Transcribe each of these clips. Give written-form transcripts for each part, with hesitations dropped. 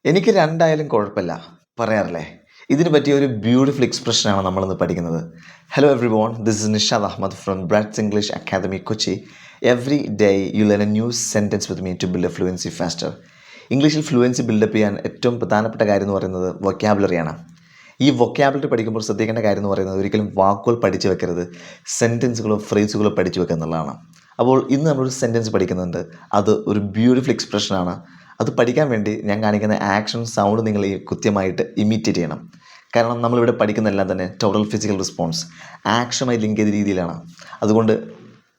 എനിക്ക് രണ്ടായാലും കുഴപ്പമില്ല പറയാറില്ലേ. ഇതിന് പറ്റിയ ഒരു ബ്യൂട്ടിഫുൾ എക്സ്പ്രഷനാണ് നമ്മളിന്ന് പഠിക്കുന്നത്. Hello everyone, this is Nishad Ahammed from Brats English academy Kochi. Every day you learn a new sentence with me to build a fluency faster. ഇംഗ്ലീഷിൽ ഫ്ലുവൻസി ബിൽഡപ്പ് ചെയ്യാൻ ഏറ്റവും പ്രധാനപ്പെട്ട കാര്യം എന്ന് പറയുന്നത് വൊക്കാബുലറിയാണ്. ഈ വൊക്കാബുലറി പഠിക്കുമ്പോൾ ശ്രദ്ധിക്കേണ്ട കാര്യം എന്ന് പറയുന്നത് ഒരിക്കലും വാക്കുകൾ പഠിച്ചു വെക്കരുത്, സെൻറ്റൻസുകളോ ഫ്രേസുകളോ പഠിച്ചു വെക്കുക എന്നുള്ളതാണ്. അപ്പോൾ ഇന്ന് നമ്മളൊരു സെൻറ്റൻസ് പഠിക്കുന്നുണ്ട്. അത് ഒരു ബ്യൂട്ടിഫുൾ എക്സ്പ്രഷനാണ്. അത് പഠിക്കാൻ വേണ്ടി ഞാൻ കാണിക്കുന്ന ആക്ഷൻ സൗണ്ട് നിങ്ങൾ കൃത്യമായിട്ട് ഇമിറ്റേറ്റ് ചെയ്യണം. കാരണം നമ്മളിവിടെ പഠിക്കുന്നതെല്ലാം തന്നെ ടോട്ടൽ ഫിസിക്കൽ റെസ്പോൺസ് ആക്ഷനുമായി ലിങ്ക് ചെയ്ത രീതിയിലാണ്. അതുകൊണ്ട്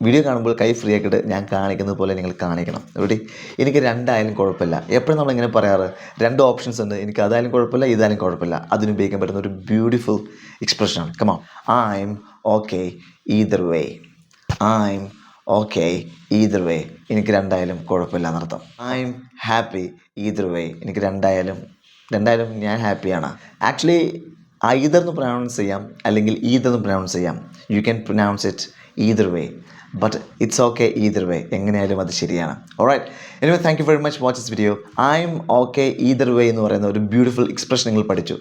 വീഡിയോ കാണുമ്പോൾ കൈ ഫ്രീ ആക്കിയിട്ട് ഞാൻ കാണിക്കുന്നത് പോലെ നിങ്ങൾ കാണിക്കണം. ഇവിടെ എനിക്ക് രണ്ടായാലും കുഴപ്പമില്ല. എപ്പോഴും നമ്മളിങ്ങനെ പറയാറ് രണ്ട് ഓപ്ഷൻസ് ഉണ്ട്, എനിക്ക് അതായാലും കുഴപ്പമില്ല ഇതായാലും കുഴപ്പമില്ല. അതിന് ഉപയോഗിക്കാൻ പറ്റുന്ന ഒരു ബ്യൂട്ടിഫുൾ എക്സ്പ്രഷനാണ്. Come on, I'm okay either way. I'm okay either way, എനിക്ക് രണ്ടായാലും കുഴപ്പമില്ല എന്നർത്ഥം. I'm happy either way, എനിക്ക് രണ്ടായാലും ഞാൻ ഹാപ്പിയാണ്. ആക്ച്വലി ഐദർ എന്ന് പ്രൊനൗൺസ് ചെയ്യാം, അല്ലെങ്കിൽ ഈദർ എന്ന് പ്രൊനൗൺസ് ചെയ്യാം. You can pronounce it either way, but it's okay either way. എങ്ങനെയായാലും അത് ശരിയാണ്. Alright, anyway thank you very much watch this video. I'm okay either way എന്ന് പറയുന്ന ഒരു ബ്യൂട്ടിഫുൾ എക്സ്പ്രഷൻ നിങ്ങൾ പഠിച്ചു.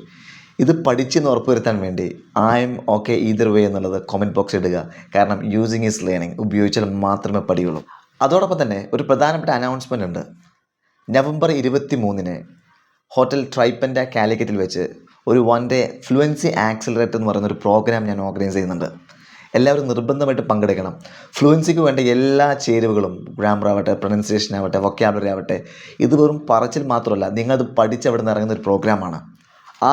ഇത് പഠിച്ചെന്ന് ഉറപ്പുവരുത്താൻ വേണ്ടി ഐ എം ഓക്കെ ഈദർ വേ എന്നുള്ളത് കമൻറ്റ് ബോക്സിൽ ഇടുക. കാരണം യൂസിങ് ഈസ് ലേണിംഗ്, ഉപയോഗിച്ചാൽ മാത്രമേ പഠിയുള്ളൂ. അതോടൊപ്പം തന്നെ ഒരു പ്രധാനപ്പെട്ട അനൗൺസ്മെൻ്റ് ഉണ്ട്. നവംബർ 23 ഹോട്ടൽ ട്രൈപ്പൻ്റ കാലിക്കറ്റിൽ വെച്ച് ഒരു 1 day ഫ്ലുവൻസി ആക്സിലറേറ്റർ എന്ന് പറയുന്ന ഒരു പ്രോഗ്രാം ഞാൻ ഓർഗനൈസ് ചെയ്യുന്നുണ്ട്. എല്ലാവരും നിർബന്ധമായിട്ട് പങ്കെടുക്കണം. ഫ്ലുവൻസിക്ക് വേണ്ട എല്ലാ ചേരുവകളും, ഗ്രാമർ ആവട്ടെ, പ്രൊനൗൺസിയേഷൻ ആവട്ടെ, വൊക്കാബുലറി ആവട്ടെ, ഇത് വെറും പറച്ചിൽ മാത്രമല്ല, നിങ്ങളത് പഠിച്ചവിടെ നിന്ന് ഇറങ്ങുന്ന ഒരു പ്രോഗ്രാമാണ്.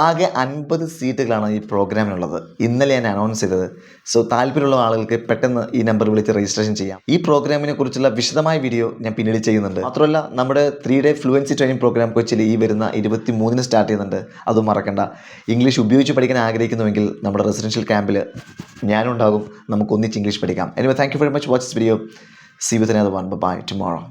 ആകെ 50 സീറ്റുകളാണ് ഈ പ്രോഗ്രാമിനുള്ളത്. ഇന്നലെ ഞാൻ അനൗൺസ് ചെയ്തത്. സോ താല്പര്യമുള്ള ആളുകൾക്ക് പെട്ടെന്ന് ഈ നമ്പർ വിളിച്ച് രജിസ്ട്രേഷൻ ചെയ്യാം. ഈ പ്രോഗ്രാമിനെ കുറിച്ചുള്ള വിശദമായ വീഡിയോ ഞാൻ പിന്നീട് ചെയ്യുന്നുണ്ട്. മാത്രമല്ല നമ്മുടെ 3 day ഫ്ലുവൻസി ട്രെയിനിങ് പ്രോഗ്രാം കൊച്ചിയിൽ ഈ വരുന്ന 23 സ്റ്റാർട്ട് ചെയ്യുന്നുണ്ട്. അതും മറക്കണ്ട. ഇംഗ്ലീഷ് ഉപയോഗിച്ച് പഠിക്കാൻ ആഗ്രഹിക്കുന്നുവെങ്കിൽ നമ്മുടെ റെസിഡൻഷ്യൽ ക്യാമ്പിൽ ഞാനുണ്ടാകും. നമുക്ക് ഒന്നിച്ച് ഇംഗ്ലീഷ് പഠിക്കാം. Anyway thank you very much watch this video. See you with another one. Bye tomorrow.